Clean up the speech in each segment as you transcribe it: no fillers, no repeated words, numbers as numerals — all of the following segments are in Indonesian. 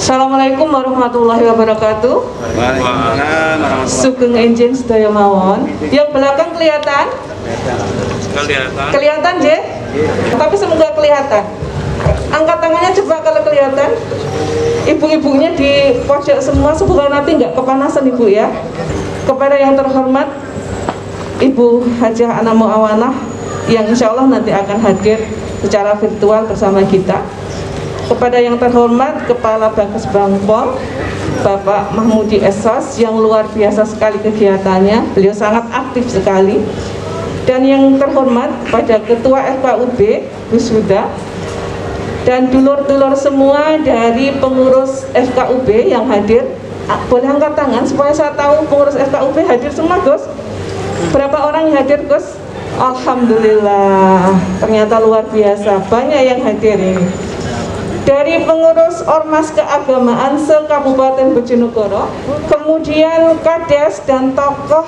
Assalamualaikum warahmatullahi wabarakatuh. Waalaikumsalam. Sugeng enjing sedaya mawon. Yang belakang kelihatan? Kelihatan, Je? Tapi semoga kelihatan. Angkat tangannya coba kalau kelihatan. Ibu-ibunya di pojok semua, semoga nanti nggak kepanasan Ibu ya. Kepada yang terhormat Ibu Hajah Ana Muawanah yang insya Allah nanti akan hadir secara virtual bersama kita. Kepada yang terhormat Kepala Bankes Bangpol Bapak Mahmudi Esos yang luar biasa sekali kegiatannya, beliau sangat aktif sekali. Dan yang terhormat pada Ketua FKUB Bu Suda dan dulur-dulur semua dari pengurus FKUB yang hadir. Boleh angkat tangan supaya saya tahu pengurus FKUB hadir semua, Gus. Berapa orang yang hadir, Gus? Alhamdulillah, ternyata luar biasa, banyak yang hadir ini. Dari pengurus Ormas Keagamaan se-Kabupaten Bojonegoro, kemudian Kades dan tokoh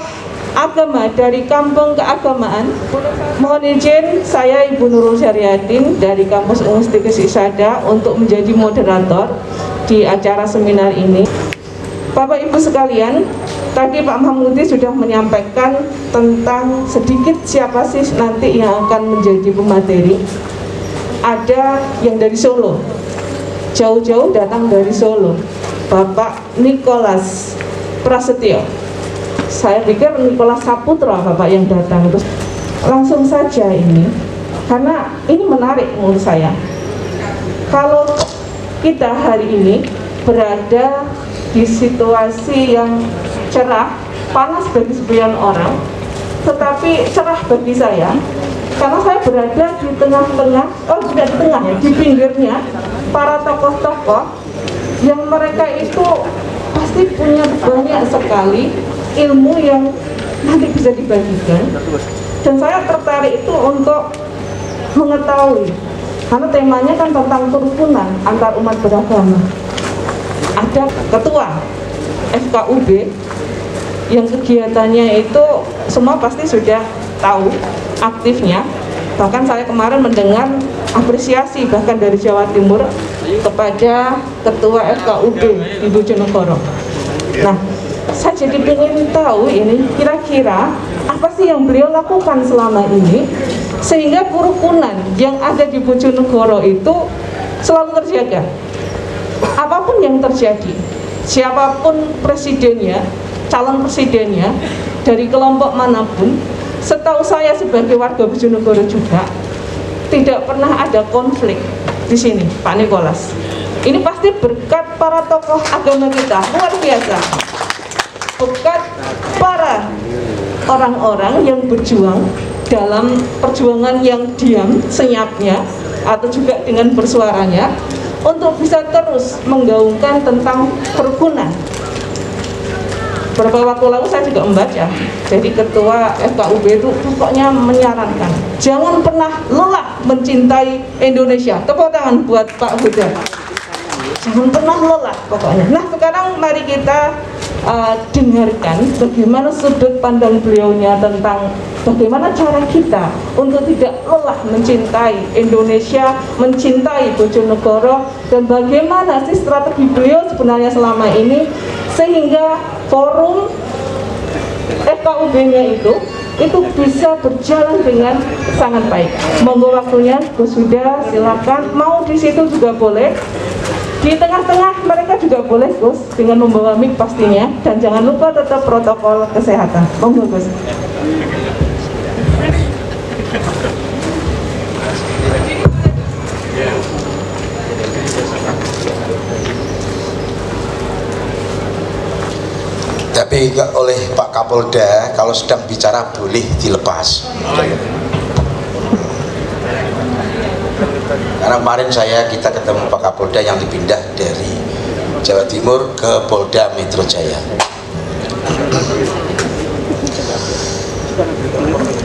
agama dari Kampung Keagamaan. Mohon izin saya Ibu Nurul Syariatin dari Kampus Universitas Isada untuk menjadi moderator di acara seminar ini. Bapak Ibu sekalian, tadi Pak Mahmudi sudah menyampaikan tentang sedikit siapa sih nanti yang akan menjadi pemateri. Ada yang dari Solo, jauh-jauh datang dari Solo, Bapak Nicholas Prasetyo. Saya pikir Nicholas Saputra Bapak yang datang. Terus langsung saja ini, karena ini menarik menurut saya. Kalau kita hari ini berada di situasi yang cerah, panas bagi sebagian orang, tetapi cerah bagi saya, karena saya berada di tengah-tengah, tidak di tengah ya, di pinggirnya para tokoh-tokoh yang mereka itu pasti punya banyak sekali ilmu yang nanti bisa dibagikan. Dan saya tertarik itu untuk mengetahui, karena temanya kan tentang kerukunan antar umat beragama. Ada ketua FKUB yang kegiatannya itu semua pasti sudah tahu aktifnya. Bahkan saya kemarin mendengar apresiasi bahkan dari Jawa Timur kepada ketua FKUB di Bojonegoro. Nah, saya jadi ingin tahu ini kira-kira apa sih yang beliau lakukan selama ini sehingga kerukunan yang ada di Bojonegoro itu selalu terjaga. Apapun yang terjadi, siapapun presidennya, calon presidennya, dari kelompok manapun, setahu saya sebagai warga Bojonegoro juga tidak pernah ada konflik di sini, Pak Nicholas. Ini pasti berkat para tokoh agama kita, luar biasa. Berkat para orang-orang yang berjuang dalam perjuangan yang diam, senyapnya, atau juga dengan bersuaranya, untuk bisa terus menggaungkan tentang kerukunan. Beberapa waktu lalu saya juga membaca, jadi ketua FKUB itu pokoknya menyarankan jangan pernah lelah mencintai Indonesia. Tepuk tangan buat Pak Huda. Jangan pernah lelah pokoknya. Nah, sekarang mari kita dengarkan bagaimana sudut pandang beliaunya tentang bagaimana cara kita untuk tidak lelah mencintai Indonesia, mencintai Bojonegoro, dan bagaimana sih strategi beliau sebenarnya selama ini sehingga forum FKUB-nya itu bisa berjalan dengan sangat baik. Monggo waktunya, Gus Huda, silakan. Mau di situ juga boleh. Di tengah-tengah mereka juga boleh, Gus, dengan membawa mic pastinya. Dan jangan lupa tetap protokol kesehatan. Monggo, Gus. Tapi oleh Pak Kapolda kalau sedang bicara boleh dilepas. Karena kemarin kita ketemu Pak Kapolda yang dipindah dari Jawa Timur ke Polda Metro Jaya.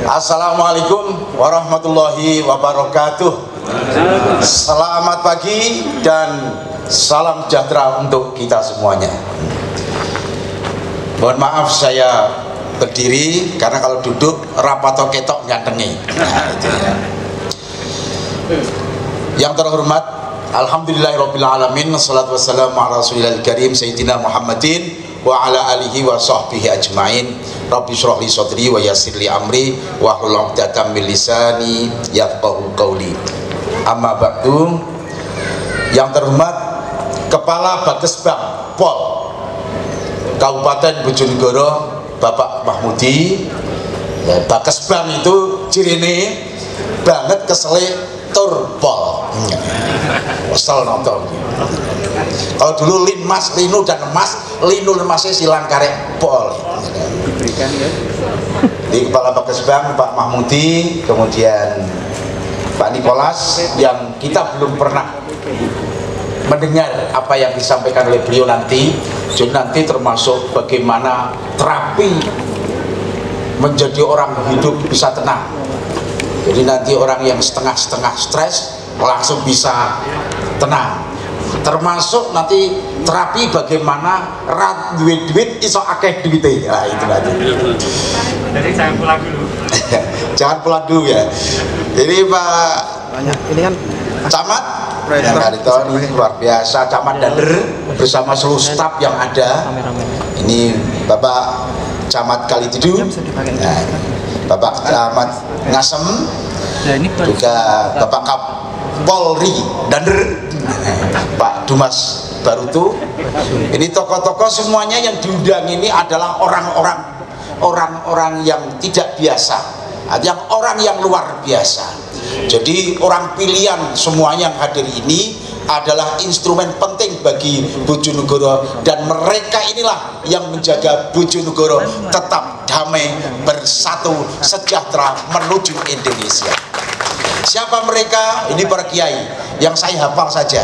Assalamualaikum warahmatullahi wabarakatuh. Selamat pagi dan salam sejahtera untuk kita semuanya. Mohon maaf saya berdiri karena kalau duduk rapato ketok nyantengi. Nah, itu ya. Yang terhormat Alhamdulillahirabbil alamin, wassalatu wassalamu ala rasulillahil karim sayyidina Muhammadin wa ala alihi wa sahbihi ajmain. Rabbi shrah li sadri wa yassir li amri wa hlul 'uqdatam min lisani yafqahu qawli. Amma ba'du. Yang terhormat Kepala Bakesbang Pol Kabupaten Bojonegoro Bapak Mahmudi. Bakesbang itu cirine banget kesele tur pol. Kesel nonton. Kalau dulu linmas, linu dan emas, linu emasnya silang karek pol. Di Kepala Bakesbang Pak Mahmudi, kemudian Pak Nikolas, yang kita belum pernah mendengar apa yang disampaikan oleh beliau nanti. Jadi nanti termasuk bagaimana terapi menjadi orang hidup bisa tenang. Jadi nanti orang yang setengah-setengah stres langsung bisa tenang. Termasuk nanti terapi bagaimana rat duit iso akeh duite. Nah, itu nanti. Jadi jangan pulang dulu. Jangan pulang dulu ya. Ini Pak banyak ini kan Camat yang Hariton ini luar biasa, Camat Dander bersama seluruh staf yang ada. Ini Bapak Camat Kalitidu, nah, Bapak Camat Ngasem, juga Bapak Kapolri Dander, Pak Dumas Barutu. Ini tokoh-tokoh semuanya yang diundang ini adalah orang-orang yang tidak biasa, yang orang yang luar biasa. Jadi orang pilihan semuanya yang hadir ini adalah instrumen penting bagi Bojonegoro, dan mereka inilah yang menjaga Bojonegoro tetap damai, bersatu, sejahtera menuju Indonesia. Siapa mereka? Ini para kiai yang saya hafal saja.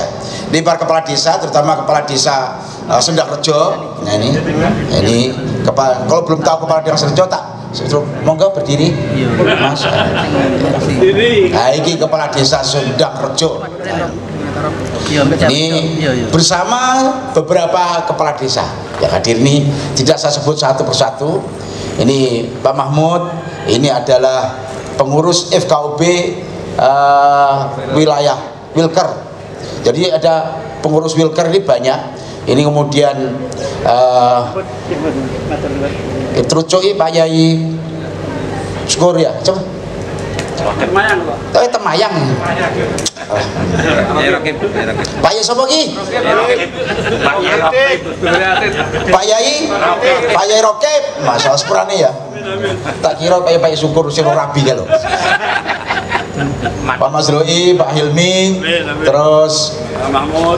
Ini para kepala desa, terutama kepala desa Sendakrejo. Nah ini kepala, kalau belum tahu kepala desa Sendakrejo tak monggo berdiri. Mas. Nah, ini kepala desa Sendakrejo. Ini bersama beberapa kepala desa yang hadir ini, tidak saya sebut satu persatu. Ini Pak Mahmud, ini adalah pengurus FKUB wilayah Wilker. Jadi ada pengurus Wilker ini banyak. Ini kemudian Trucoi Pak Yai Syukur ya, coba. Temayang kok. Temayang. Pak Yai sapa ki? Pak Yai Rokib. Masalah sepurane ya. Tak kira Pak Yai Syukur sing rabi ka lho. Pak Masroi, Pak Hilmi, terus Pak Mahmud,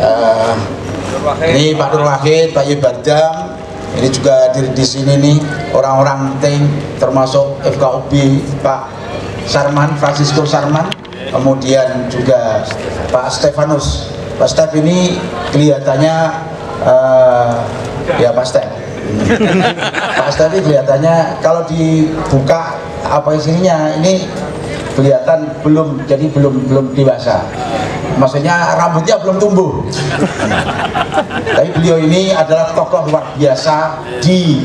ini Pak Nur Wahid, Pak Yibardam. Ini juga hadir di sini nih orang-orang penting, termasuk FKUB Pak Sarman, Francisco Sarman, kemudian juga Pak Stefanus. Pak Stef ini kelihatannya ya Pak Stef. Pak Stef ini kelihatannya kalau dibuka apa isinya ini kelihatan belum dewasa. Maksudnya rambutnya belum tumbuh. Tapi beliau ini adalah tokoh luar biasa di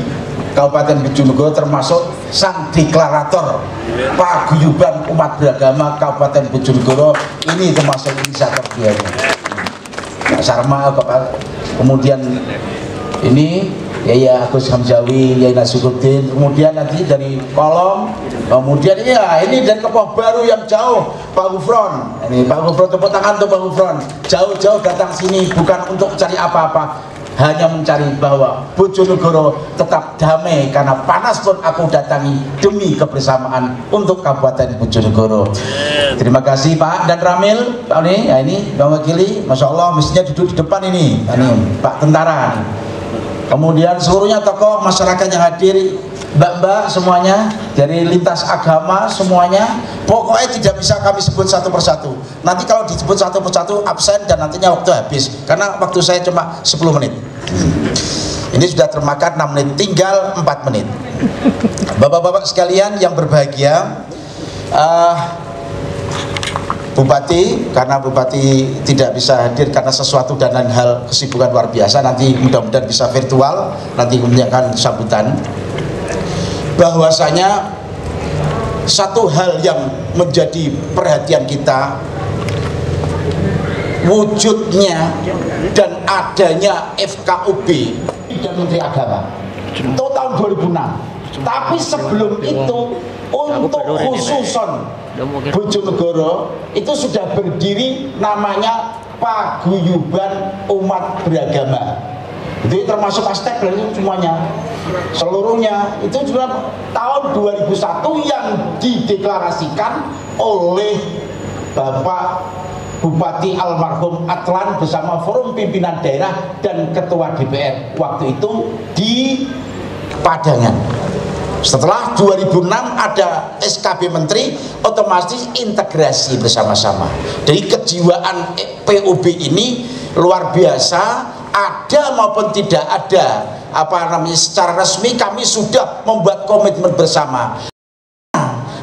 Kabupaten Bojonegoro, termasuk sang deklarator paguyuban umat beragama Kabupaten Bojonegoro. Ini termasuk inisiator dia. Pak Sarma, kemudian ini Yaya Agus Hamzawi, Yaya Nasukuddin, kemudian nanti dari Kolom, kemudian ya ini dari Kepoh Baru yang jauh, Pak Gufron. Ini Pak Gufron, tepuk tangan untuk Pak Gufron. Jauh-jauh datang sini bukan untuk cari apa-apa, hanya mencari bahwa Bojonegoro tetap damai, karena panas pun aku datangi demi kebersamaan untuk Kabupaten Bojonegoro. Terima kasih Pak dan Ramil, Pak ini, ya ini Bang Wakili, Masya Allah mestinya duduk di depan ini Pak Tentara. Kemudian seluruhnya tokoh masyarakat yang hadir, mbak-mbak semuanya dari lintas agama semuanya, pokoknya tidak bisa kami sebut satu persatu. Nanti kalau disebut satu persatu absen dan nantinya waktu habis, karena waktu saya cuma 10 menit. Ini sudah termakan 6 menit, tinggal 4 menit. Bapak-bapak sekalian yang berbahagia, Bupati, karena Bupati tidak bisa hadir karena sesuatu dan lain hal kesibukan luar biasa, nanti mudah-mudahan bisa virtual, nanti kemudian akan sambutan. Bahwasanya satu hal yang menjadi perhatian kita wujudnya dan adanya FKUB dan Menteri Agama itu tahun 2006. Tapi sebelum itu untuk khususon Bojonegoro itu sudah berdiri namanya Paguyuban Umat Beragama. Itu termasuk aspek dari semuanya, seluruhnya itu juga tahun 2001 yang dideklarasikan oleh Bapak Bupati almarhum Atlan bersama forum pimpinan daerah dan ketua DPR waktu itu di Padangan. Setelah 2006 ada SKB Menteri, otomatis integrasi bersama-sama. Jadi kejiwaan PUB ini luar biasa, ada maupun tidak ada secara resmi kami sudah membuat komitmen bersama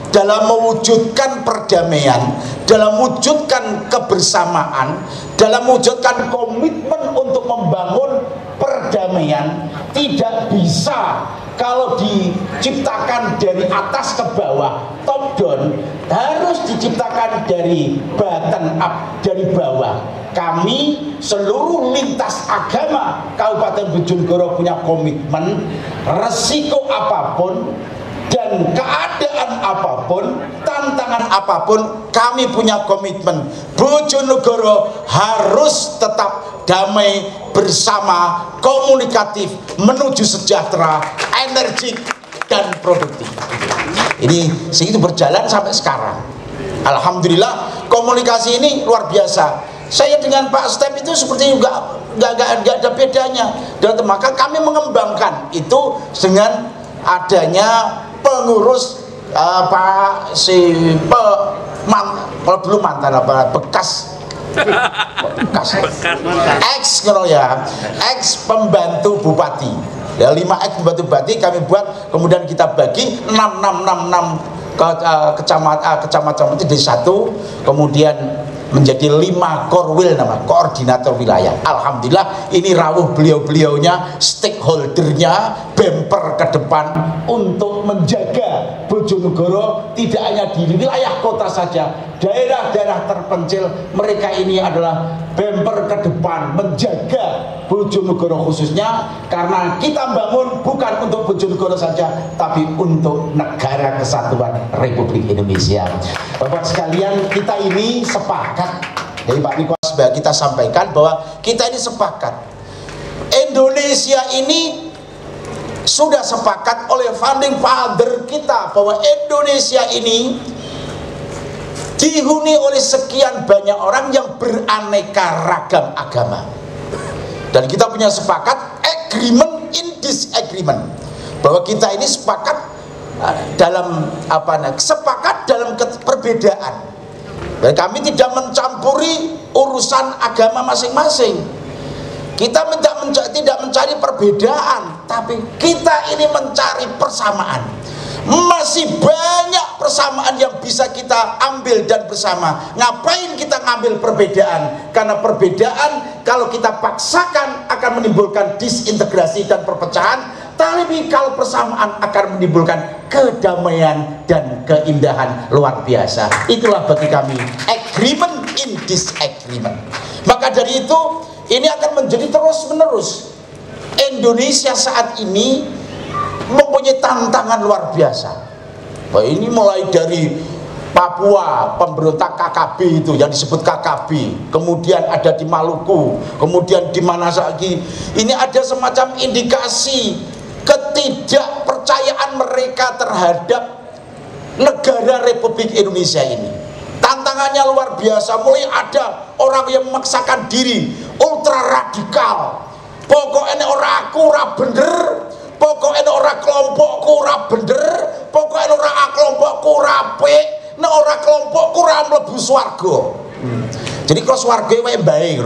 dalam mewujudkan perdamaian, dalam mewujudkan kebersamaan, dalam mewujudkan komitmen untuk membangun perdamaian. Tidak bisa kalau diciptakan dari atas ke bawah, top down, harus diciptakan dari bottom up, dari bawah. Kami seluruh lintas agama Kabupaten Bojonegoro punya komitmen, resiko apapun dan keadaan apapun, tantangan apapun, kami punya komitmen Bojonegoro harus tetap damai, bersama, komunikatif, menuju sejahtera, energik dan produktif. Ini segitu berjalan sampai sekarang. Alhamdulillah komunikasi ini luar biasa. Saya dengan Pak Step itu seperti juga nggak ada bedanya. Dan maka kami mengembangkan itu dengan adanya pengurus kalau dulu mantan bekas ex pembantu bupati ya, 5 ex pembantu bupati kami buat, kemudian kita bagi 6 kecamatan itu di satu, kemudian menjadi 5 korwil, nama koordinator wilayah. Alhamdulillah ini rawuh beliau-beliaunya, stakeholdernya, bemper ke depan untuk menjaga Bojonegoro tidak hanya di wilayah kota saja, daerah-daerah terpencil. Mereka ini adalah bemper ke depan menjaga Bojonegoro khususnya, karena kita bangun bukan untuk Bojonegoro saja tapi untuk negara kesatuan Republik Indonesia. Bapak sekalian, kita ini sepakat, jadi Pak Nikolas kita sampaikan bahwa kita ini sepakat, Indonesia ini sudah sepakat oleh founding father kita bahwa Indonesia ini dihuni oleh sekian banyak orang yang beraneka ragam agama, dan kita punya sepakat agreement in disagreement, bahwa kita ini sepakat dalam sepakat dalam perbedaan. Dan kami tidak mencampuri urusan agama masing-masing. Kita tidak mencari perbedaan, tapi kita ini mencari persamaan. Masih banyak persamaan yang bisa kita ambil dan bersama. Ngapain kita ngambil perbedaan? Karena perbedaan kalau kita paksakan akan menimbulkan disintegrasi dan perpecahan. Tapi kalau persamaan akan menimbulkan kedamaian dan keindahan luar biasa. Itulah bagi kami agreement in disagreement. Maka dari itu ini akan menjadi terus menerus. Indonesia saat ini mempunyai tantangan luar biasa. Nah, ini mulai dari Papua, pemberontak KKB itu yang disebut KKB, kemudian ada di Maluku, kemudian di mana lagi. Ini ada semacam indikasi ketidakpercayaan mereka terhadap negara Republik Indonesia ini. Tantangannya luar biasa. Mulai ada orang yang memaksakan diri ultra radikal, pokoknya orang aku ora bener, pokoknya orang kelompokku ora bener, pokoknya orang kelompokku ora apik, nek ora kelompokku ora mlebu swarga. Jadi kalau swarga wae bae.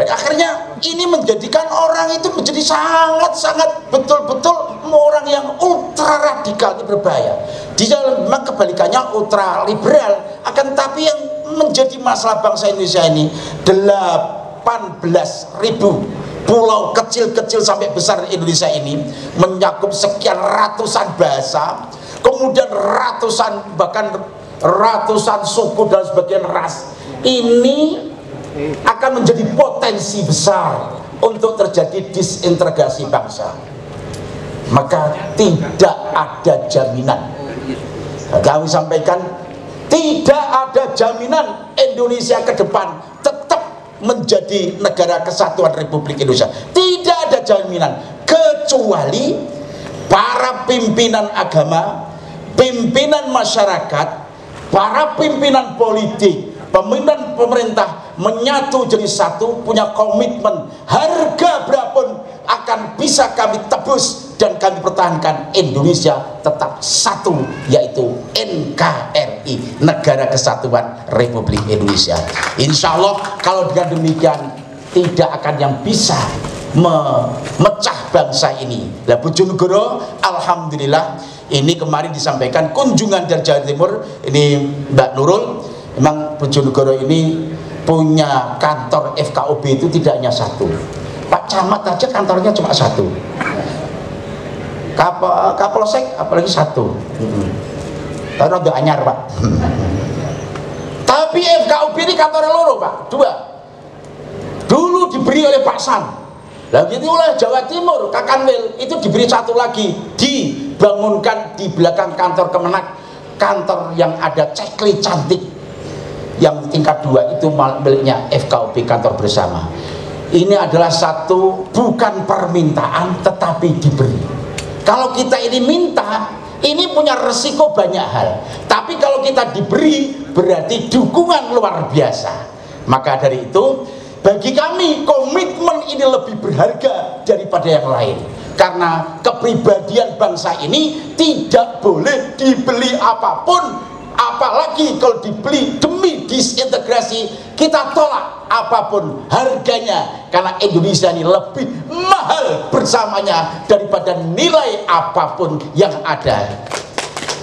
Akhirnya ini menjadikan orang itu menjadi sangat betul-betul orang yang ultra radikal, itu berbahaya. Di dalam memang kebalikannya ultra liberal, akan tapi yang menjadi masalah bangsa Indonesia ini 18.000 pulau kecil-kecil sampai besar Indonesia ini, mencakup sekian ratusan bahasa, kemudian ratusan bahkan ratusan suku dan sebagian ras. Ini akan menjadi potensi besar untuk terjadi disintegrasi bangsa. Maka tidak ada jaminan, kami sampaikan, tidak ada jaminan Indonesia ke depan tetap menjadi negara kesatuan Republik Indonesia. Tidak ada jaminan, kecuali para pimpinan agama, pimpinan masyarakat, para pimpinan politik, pimpinan pemerintah menyatu jadi satu, punya komitmen harga berapun akan bisa kami tebus dan kami pertahankan Indonesia tetap satu, yaitu NKRI, Negara Kesatuan Republik Indonesia. Insya Allah kalau dengan demikian tidak akan yang bisa memecah bangsa ini. Lah Bojonegoro, alhamdulillah ini kemarin disampaikan kunjungan dari Jawa Timur, ini Mbak Nurul, memang Bojonegoro ini punya kantor FKUB itu tidak hanya satu. Pak Camat aja kantornya cuma satu. Kapolsek apalagi satu. Tahu udah anyar Pak. Tapi FKUB ini kantornya loro Pak, dua. Dulu diberi oleh Pak San. Lalu itu oleh Jawa Timur, Kakanwil itu diberi satu lagi, dibangunkan di belakang kantor Kemenak, kantor yang ada cekli cantik, yang tingkat 2 itu miliknya FKUB, kantor bersama. Ini adalah satu bukan permintaan tetapi diberi. Kalau kita ini minta, ini punya resiko banyak hal. Tapi kalau kita diberi, berarti dukungan luar biasa. Maka dari itu, bagi kami komitmen ini lebih berharga daripada yang lain. Karena kepribadian bangsa ini tidak boleh dibeli apapun. Apalagi kalau dibeli demi disintegrasi, kita tolak apapun harganya, karena Indonesia ini lebih mahal bersamanya daripada nilai apapun yang ada.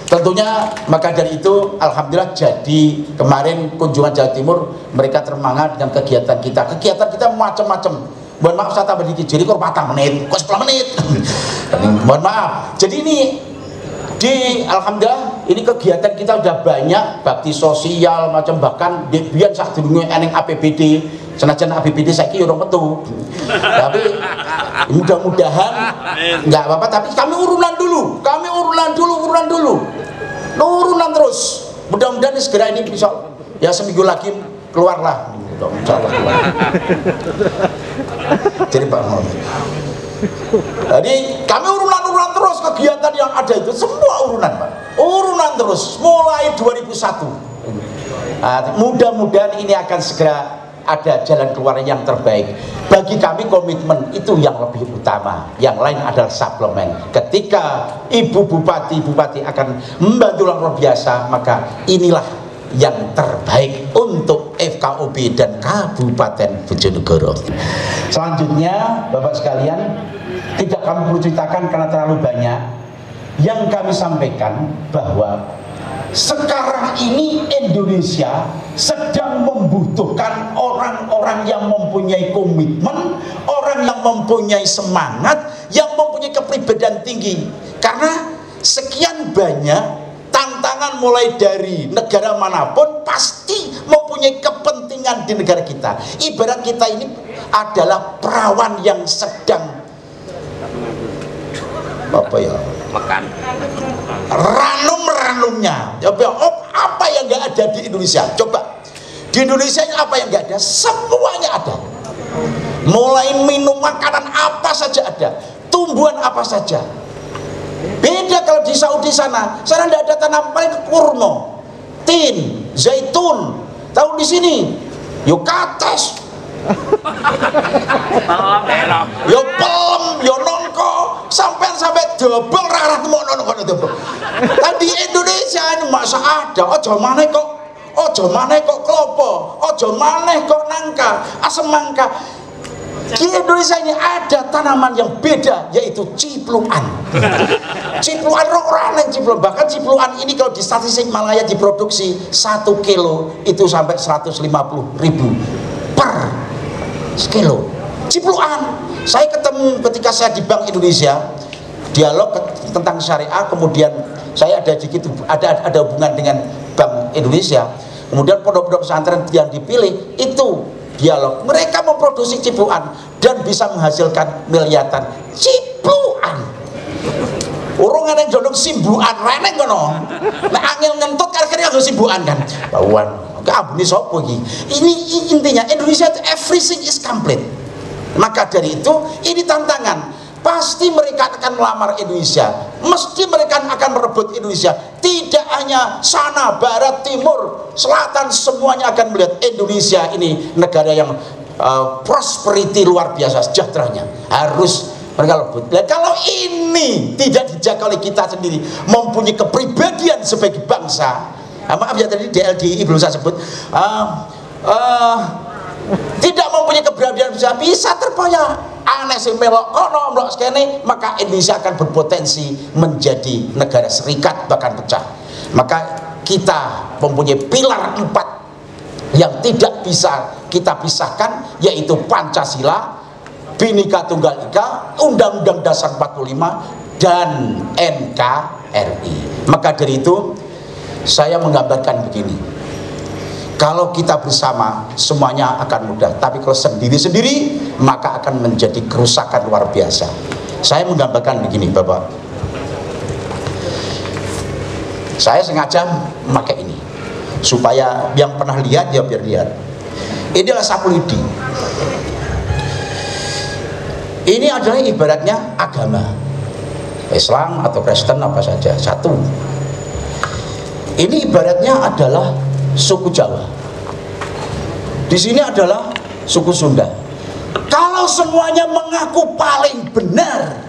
Tentunya maka dari itu alhamdulillah, jadi kemarin kunjungan Jawa Timur mereka termangat dengan kegiatan kita. Kegiatan kita macam-macam. Mohon maaf saya tambah dikit, jadi kok 4 menit, kok 10 menit. Mohon maaf. Jadi ini alhamdulillah ini kegiatan kita udah banyak, bakti sosial macam, bahkan biar saat dulu eneng APBD, senajan APBD saya kira orang metu, tapi mudah-mudahan nggak apa-apa, tapi kami urunan dulu, urunan terus, mudah-mudahan segera ini bisa ya seminggu lagi keluarlah, insyaallah keluar. Jadi Pak jadi kami urunan terus, kegiatan yang ada itu semua urunan Pak, urunan terus mulai 2001. Mudah-mudahan ini akan segera ada jalan keluar yang terbaik. Bagi kami komitmen itu yang lebih utama, yang lain adalah suplemen. Ketika ibu bupati akan membantu luar biasa, maka inilah yang terbaik untuk FKUB dan Kabupaten Bojonegoro. Selanjutnya Bapak sekalian, tidak kami perlu ceritakan karena terlalu banyak. Yang kami sampaikan bahwa sekarang ini Indonesia sedang membutuhkan orang-orang yang mempunyai komitmen, orang yang mempunyai semangat, yang mempunyai kepribadian tinggi. Karena sekian banyak tantangan mulai dari negara manapun pasti mempunyai kepentingan di negara kita. Ibarat kita ini adalah perawan yang sedang makan ranum-ranumnya. Apa yang nggak ada di Indonesia? Coba di Indonesia ini apa yang nggak ada? Semuanya ada. Mulai minum, makanan apa saja ada, tumbuhan apa saja. Beda kalau di Saudi sana tidak ada tanaman, paling kurma, tin, zaitun. Tahu di sini, yukates, yo pelem, yo nongko, sampai dobel rarah temu nongko dobel. Tadi Indonesia ini masa ada, ojo maneh kok klopo, ojo maneh kok nangka, asam mangka. Di Indonesia ini ada tanaman yang beda, yaitu cipluan. Cipluan orang cipluan, bahkan cipluan ini kalau di statistik Malaya diproduksi 1 kilo itu sampai 150.000 per kilo. Cipluan. Saya ketemu ketika saya di Bank Indonesia, dialog tentang syariah, kemudian saya ada hubungan dengan Bank Indonesia. Kemudian pondok-pondok pesantren yang dipilih itu dialog. Mereka memproduksi cipuan dan bisa menghasilkan miliaran cipuan. Urung ana jolong simbukan rene kono. Nek angel ngentut kira-kira nggo simbukan kan. Bauan. Keambune sapa iki? Ini intinya Indonesia itu everything is complete. Maka dari itu ini tantangan. Pasti mereka akan melamar Indonesia. Mesti mereka akan merebut Indonesia. Tidak hanya sana, barat, timur, selatan, semuanya akan melihat Indonesia ini negara yang prosperity luar biasa, sejahteranya. Harus mereka rebut. Nah, kalau ini tidak dijaga oleh kita sendiri, mempunyai kepribadian sebagai bangsa, maaf ya tadi DLDI belum saya sebut, tidak mempunyai kepribadian bisa terbayar. Aneh sih melok kono melok sekene, maka Indonesia akan berpotensi menjadi negara serikat bahkan pecah. Maka kita mempunyai pilar 4 yang tidak bisa kita pisahkan, yaitu Pancasila, Bhinneka Tunggal Ika, Undang-Undang Dasar 45 dan NKRI. Maka dari itu saya menggambarkan begini. Kalau kita bersama semuanya akan mudah, tapi kalau sendiri-sendiri maka akan menjadi kerusakan luar biasa. Saya menggambarkan begini Bapak, saya sengaja memakai ini supaya yang pernah lihat ya biar lihat. Ini adalah sapu lidi. Ini adalah ibaratnya agama Islam atau Kristen apa saja satu. Ini ibaratnya adalah suku Jawa. Di sini adalah suku Sunda. Kalau semuanya mengaku paling benar,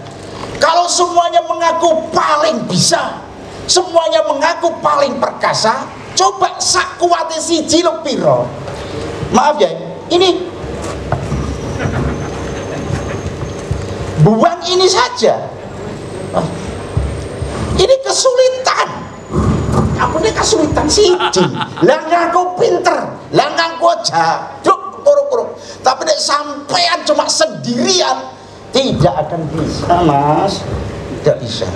kalau semuanya mengaku paling bisa, semuanya mengaku paling perkasa, coba sak kuwate siji lho piro. Maaf ya, ini buang ini saja. Ini kesulitan. Aku ini kesulitan siji. Lah ngaku pinter, lah ngaku jaduk kuruk-kuruk. Tapi nek sampean cuma sendirian tidak akan bisa, Mas. Tidak bisa.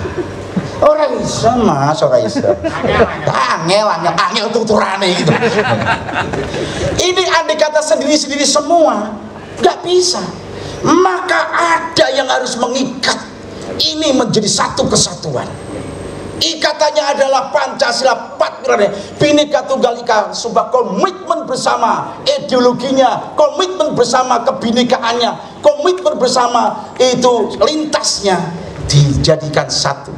Orang bisa, Mas, orang bisa. Angel tuturane gitu. Ini andai kata sendiri-sendiri semua, nggak bisa. Maka ada yang harus mengikat ini menjadi satu kesatuan. Ikatannya adalah Pancasila 4 pilar, Bhinneka Tunggal Ika, sebuah komitmen bersama ideologinya, komitmen bersama kebhinekaannya, komitmen bersama itu lintasnya dijadikan satu.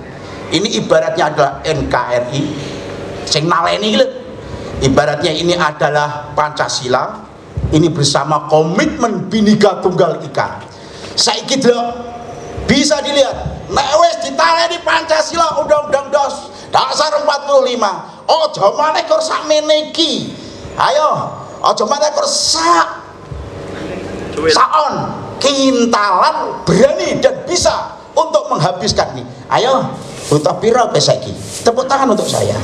Ini ibaratnya adalah NKRI sing naleni gitu. Ibaratnya ini adalah Pancasila, ini bersama komitmen Bhinneka Tunggal Ika. Saiki bisa dilihat, nek wis ditaleni Pancasila Undang-Undang Dasar 45, aja maneh kok sakmene iki. Ayo, aja maneh kok saon kintalan berani dan bisa untuk menghabiskan ini. Ayo, butuh piro saiki? Tepuk tangan untuk saya.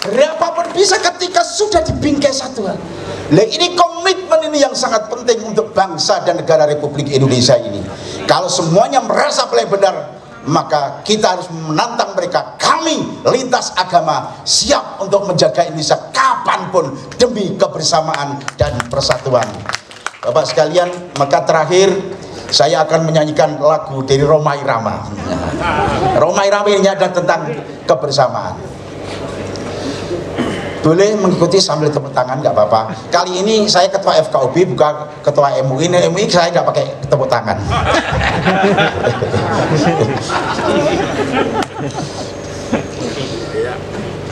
Berapapun bisa ketika sudah dibingkai satu hal. Nah, ini komitmen ini yang sangat penting untuk bangsa dan negara Republik Indonesia ini. Kalau semuanya merasa paling benar, maka kita harus menantang mereka. Kami lintas agama siap untuk menjaga Indonesia kapanpun demi kebersamaan dan persatuan. Bapak sekalian, maka terakhir saya akan menyanyikan lagu dari Rhoma Irama. Rhoma Irama ini adalah tentang kebersamaan. Boleh mengikuti sambil tepuk tangan, nggak apa-apa. Kali ini saya ketua FKUB, bukan ketua MUI. MUI saya nggak pakai tepuk tangan.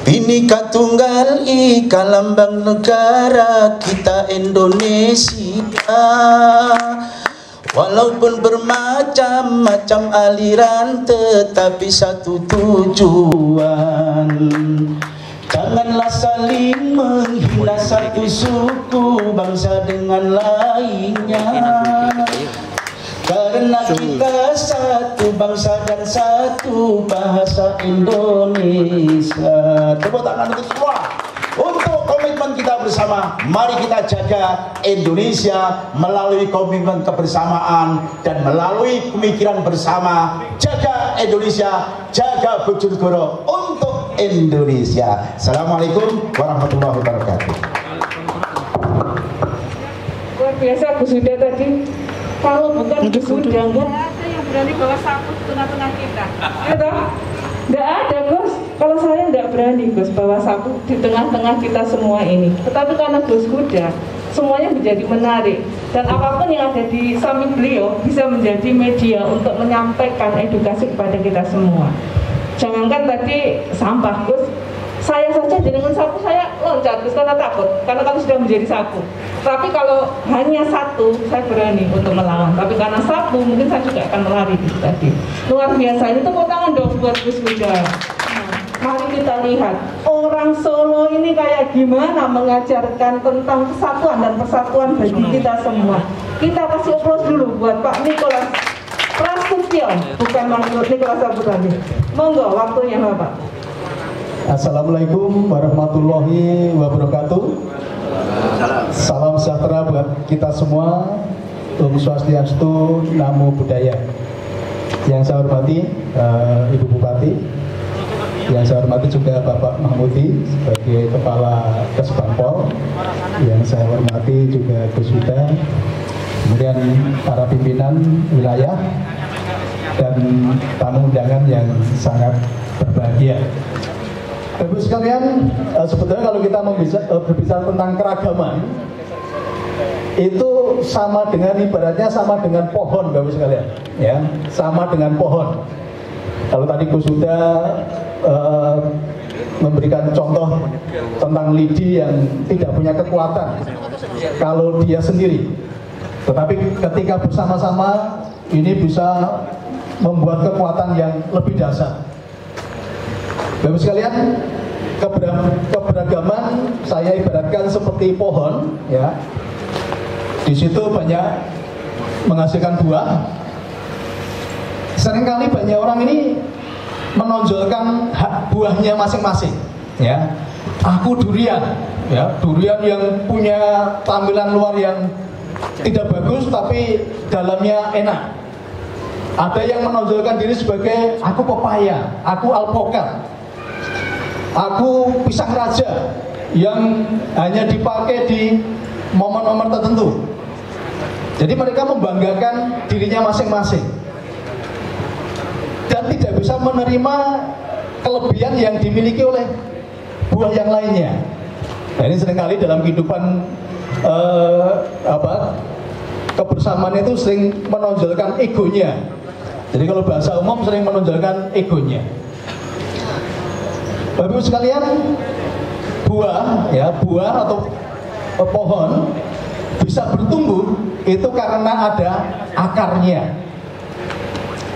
Bhinneka Tunggal Ika, lambang negara kita Indonesia. Walaupun bermacam-macam aliran, tetapi satu tujuan. Janganlah saling menghina satu suku bangsa dengan lainnya, karena kita satu bangsa dan satu bahasa Indonesia. Tepuk tangan untuk semua untuk komitmen kita bersama. Mari kita jaga Indonesia melalui komitmen kebersamaan dan melalui pemikiran bersama. Jaga Indonesia, jaga Bojonegoro untuk Indonesia. Assalamualaikum warahmatullahi wabarakatuh. biasa Gus Huda tadi, kalau bukan Gus Huda nggak ada yang berani bawa sapu di tengah-tengah kita. Ya, nggak ada Gus. Kalau saya nggak berani Gus bawa sapu di tengah-tengah kita semua ini. Tetapi karena Gus Huda, semuanya menjadi menarik, dan apapun yang ada di samping beliau bisa menjadi media untuk menyampaikan edukasi kepada kita semua. Jangankan tadi sampah Gus, saya saja dengan sapu saya loncat Gus karena takut, karena kan sudah menjadi sapu. Tapi kalau hanya satu saya berani untuk melawan, tapi karena sapu mungkin saya juga akan melari tadi. Luar biasa, ini tepuk tangan dong buat Gus Huda. Mari kita lihat orang Solo ini kayak gimana mengajarkan tentang kesatuan dan persatuan bagi kita semua. Kita kasih aplaus dulu buat Pak Nikolas Prasetyo, bukan Nikolas Saputra. Monggo waktunya Bapak. Assalamualaikum warahmatullahi wabarakatuh. Salam sejahtera buat kita semua. Om Swastiastu, Namo Buddhaya. Yang saya hormati Ibu Bupati, yang saya hormati juga Bapak Mahmudi sebagai Kepala Kesbangpol, yang saya hormati juga Gus Huda, kemudian para pimpinan wilayah dan tamu undangan yang sangat berbahagia. Ibu sekalian, sebetulnya kalau kita berbicara tentang keragaman, itu sama dengan, ibaratnya sama dengan pohon, Bapak sekalian, ya, sama dengan pohon. Kalau tadi Gus Huda memberikan contoh tentang lidi yang tidak punya kekuatan kalau dia sendiri, tetapi ketika bersama-sama ini bisa membuat kekuatan yang lebih dahsyat. Bapak sekalian, keberagaman saya ibaratkan seperti pohon, ya. Di situ banyak menghasilkan buah. Seringkali banyak orang ini menonjolkan hak buahnya masing-masing, ya. Aku durian, ya, durian yang punya tampilan luar yang tidak bagus tapi dalamnya enak. Ada yang menonjolkan diri sebagai aku pepaya, aku alpukat, aku pisang raja yang hanya dipakai di momen-momen tertentu. Jadi mereka membanggakan dirinya masing-masing dan tidak bisa menerima kelebihan yang dimiliki oleh buah yang lainnya. Nah, ini seringkali dalam kehidupan kebersamaan itu sering menonjolkan egonya. Jadi kalau bahasa umum sering menonjolkan egonya. Bapak-Ibu sekalian, buah, ya, buah atau pohon bisa bertumbuh itu karena ada akarnya.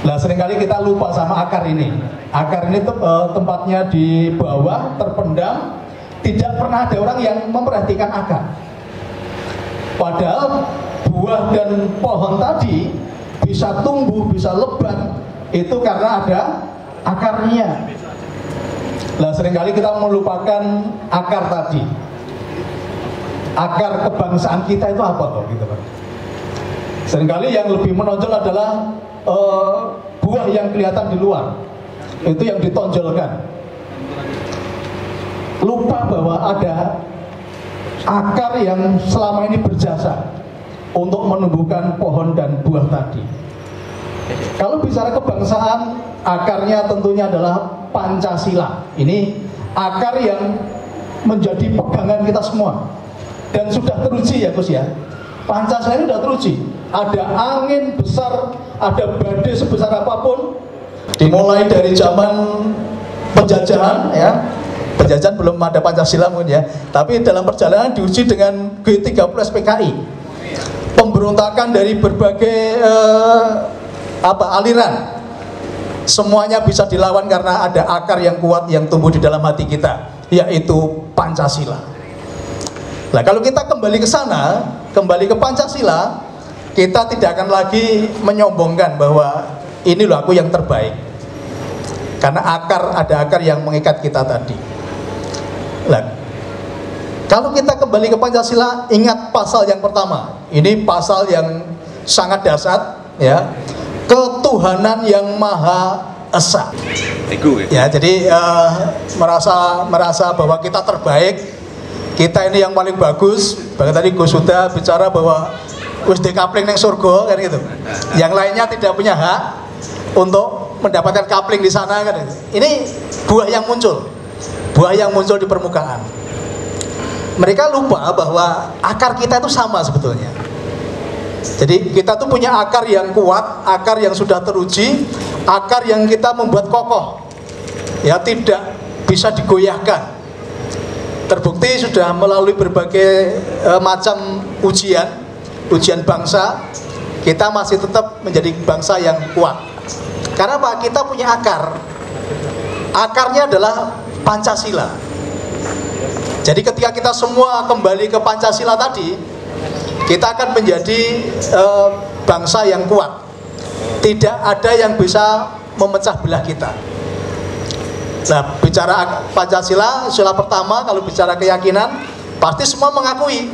Nah, seringkali kita lupa sama akar ini. Akar ini tempatnya di bawah, terpendam, tidak pernah ada orang yang memperhatikan akar. Padahal buah dan pohon tadi bisa tumbuh, bisa lebat, itu karena ada akarnya. Nah, seringkali kita melupakan akar tadi. Akar kebangsaan kita itu apa loh, gitu Pak? Seringkali yang lebih menonjol adalah buah yang kelihatan di luar, itu yang ditonjolkan. Lupa bahwa ada akar yang selama ini berjasa untuk menumbuhkan pohon dan buah tadi. Kalau bicara kebangsaan, akarnya tentunya adalah Pancasila. Ini akar yang menjadi pegangan kita semua dan sudah teruji, ya Gus, ya. Pancasila ini sudah teruji. Ada angin besar, ada badai sebesar apapun, dimulai dari zaman penjajahan, ya. Penjajahan belum ada Pancasila mungkin, ya. Tapi dalam perjalanan diuji dengan G30 SPKI. Pemberontakan dari berbagai aliran, semuanya bisa dilawan karena ada akar yang kuat yang tumbuh di dalam hati kita, yaitu Pancasila. Nah, kalau kita kembali ke sana, kembali ke Pancasila, kita tidak akan lagi menyombongkan bahwa ini loh aku yang terbaik, karena ada akar yang mengikat kita tadi. Nah, kalau kita kembali ke Pancasila, ingat pasal yang pertama. Ini pasal yang sangat dahsyat, ya. Ketuhanan yang Maha Esa. Ya, jadi merasa bahwa kita terbaik, kita ini yang paling bagus. Bahkan tadi Gus Huda bicara bahwa wis dekapling neng surga kan gitu. Yang lainnya tidak punya hak untuk mendapatkan kapling di sana kan. Ini buah yang muncul di permukaan. Mereka lupa bahwa akar kita itu sama sebetulnya. Jadi kita tuh punya akar yang kuat, akar yang sudah teruji, akar yang kita membuat kokoh, ya tidak bisa digoyahkan. Terbukti sudah melalui berbagai macam ujian bangsa, kita masih tetap menjadi bangsa yang kuat. Karena apa? Kita punya akar. Akarnya adalah Pancasila. Jadi ketika kita semua kembali ke Pancasila tadi, kita akan menjadi bangsa yang kuat. Tidak ada yang bisa memecah belah kita. Nah, bicara Pancasila, sila pertama, kalau bicara keyakinan, pasti semua mengakui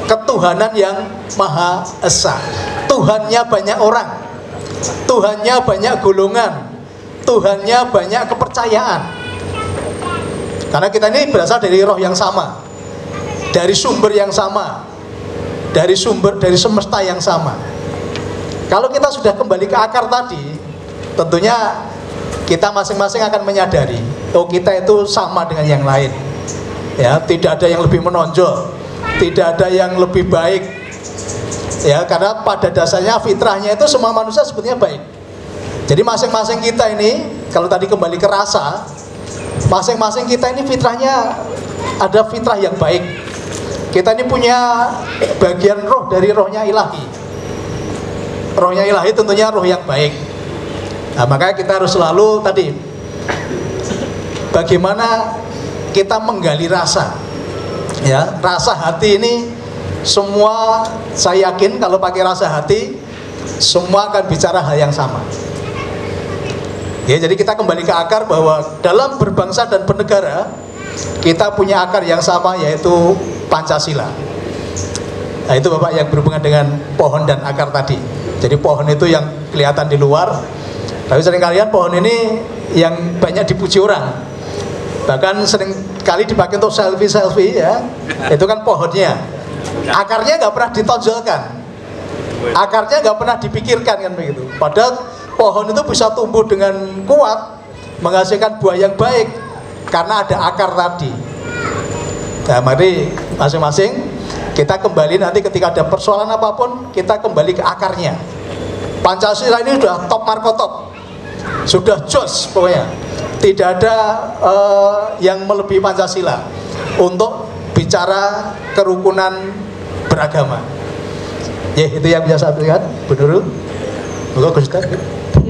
ketuhanan yang Maha Esa. Tuhannya banyak orang, Tuhannya banyak golongan, Tuhannya banyak kepercayaan. Karena kita ini berasal dari roh yang sama, dari sumber yang sama, dari semesta yang sama. Kalau kita sudah kembali ke akar tadi, tentunya kita masing-masing akan menyadari, oh kita itu sama dengan yang lain. Ya, tidak ada yang lebih menonjol, tidak ada yang lebih baik. Ya, karena pada dasarnya fitrahnya itu semua manusia sebetulnya baik. Jadi masing-masing kita ini, kalau tadi kembali ke rasa, masing-masing kita ini fitrahnya ada fitrah yang baik. Kita ini punya bagian roh dari rohnya ilahi. Rohnya ilahi tentunya roh yang baik. Nah, makanya kita harus selalu tadi, bagaimana kita menggali rasa. Ya, rasa hati ini semua, saya yakin kalau pakai rasa hati, semua akan bicara hal yang sama. Ya, jadi kita kembali ke akar bahwa dalam berbangsa dan bernegara, kita punya akar yang sama, yaitu Pancasila. Nah, itu Bapak yang berhubungan dengan pohon dan akar tadi. Jadi pohon itu yang kelihatan di luar, tapi seringkali pohon ini yang banyak dipuji orang. Bahkan seringkali dipakai untuk selfie ya. Itu kan pohonnya. Akarnya nggak pernah ditonjolkan, akarnya nggak pernah dipikirkan kan begitu. Padahal pohon itu bisa tumbuh dengan kuat, menghasilkan buah yang baik karena ada akar tadi. Nah, mari masing-masing kita kembali nanti ketika ada persoalan apapun, kita kembali ke akarnya. Pancasila ini sudah top markotop, sudah jos pokoknya. Tidak ada yang melebihi Pancasila untuk bicara kerukunan beragama. Ya, itu yang bisa saya berikan, Bu Nurul. Monggo Gus Ustaz.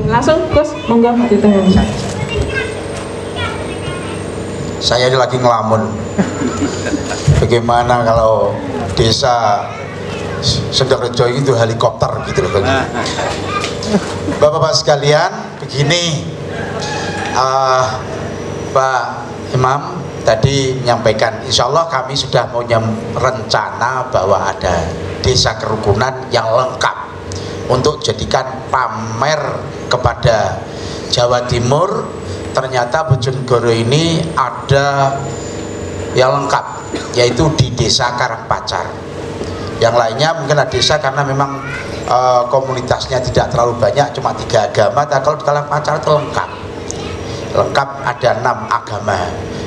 Langsung Gus, monggo ditanya. Saya ini lagi ngelamun. Bagaimana kalau desa Sendakrejo itu helikopter gitu loh. Bapak-bapak sekalian, begini, Pak Imam tadi menyampaikan, insya Allah kami sudah punya rencana bahwa ada desa kerukunan yang lengkap untuk jadikan pamer kepada Jawa Timur. Ternyata Bojonegoro ini ada yang lengkap, yaitu di desa Karangpacar. Yang lainnya mungkin ada desa karena memang komunitasnya tidak terlalu banyak, cuma 3 agama. Tapi kalau di Karangpacar itu lengkap ada 6 agama.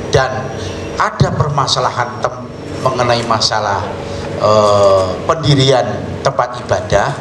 Dan ada permasalahan mengenai masalah pendirian tempat ibadah,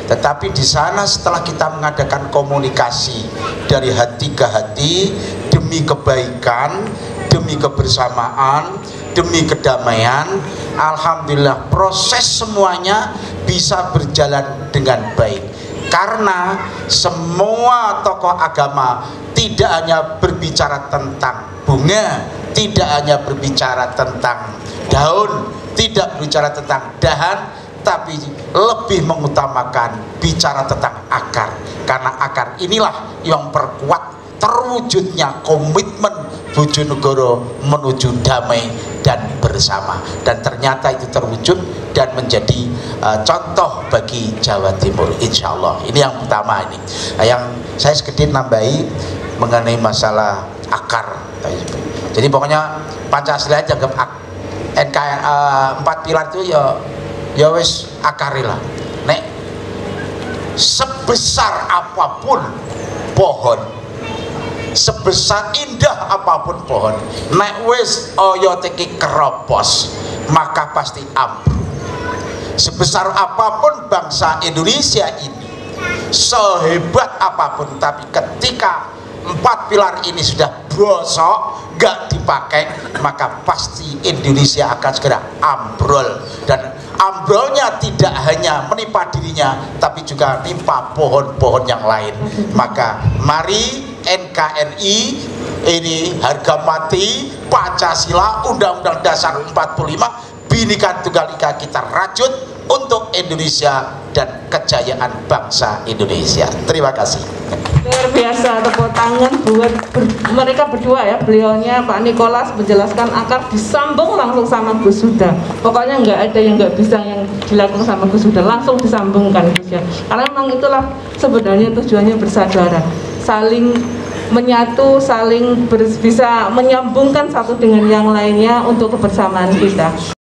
tetapi di sana setelah kita mengadakan komunikasi dari hati ke hati demi kebaikan, demi kebersamaan, demi kedamaian, alhamdulillah proses semuanya bisa berjalan dengan baik. Karena semua tokoh agama tidak hanya berbicara tentang bunga, tidak hanya berbicara tentang daun, tidak berbicara tentang dahan, tapi lebih mengutamakan bicara tentang akar. Karena akar inilah yang perkuat terwujudnya komitmen Bojonegoro menuju damai dan bersama. Dan ternyata itu terwujud dan menjadi contoh bagi Jawa Timur, insya Allah. Ini yang pertama ini. Yang saya sedikit nambahi mengenai masalah akar. Jadi pokoknya Pancasila aja NKRI 4 pilar itu ya wis akarilah. Nek sebesar apapun pohon, sebesar indah apapun pohon, nek wis oyot iki keropos maka pasti ambruk. Sebesar apapun bangsa Indonesia ini, sehebat apapun, tapi ketika 4 pilar ini sudah bosok, gak dipakai, maka pasti Indonesia akan segera ambrol. Dan ambrolnya tidak hanya menimpa dirinya, tapi juga menimpa pohon-pohon yang lain. Maka mari NKRI ini harga mati Pancasila, Undang-Undang Dasar 45, Bhinneka Tunggal Ika kita rajut untuk Indonesia dan kejayaan bangsa Indonesia. Terima kasih. Luar biasa, tepuk tangan buat mereka berdua ya. Beliaunya Pak Nicholas menjelaskan akar disambung langsung sama Gus Huda. Pokoknya nggak ada yang nggak bisa yang dilakukan sama Gus Huda, langsung disambungkan Gus ya. Karena memang itulah sebenarnya tujuannya bersaudara, saling menyatu, saling bisa menyambungkan satu dengan yang lainnya untuk kebersamaan kita.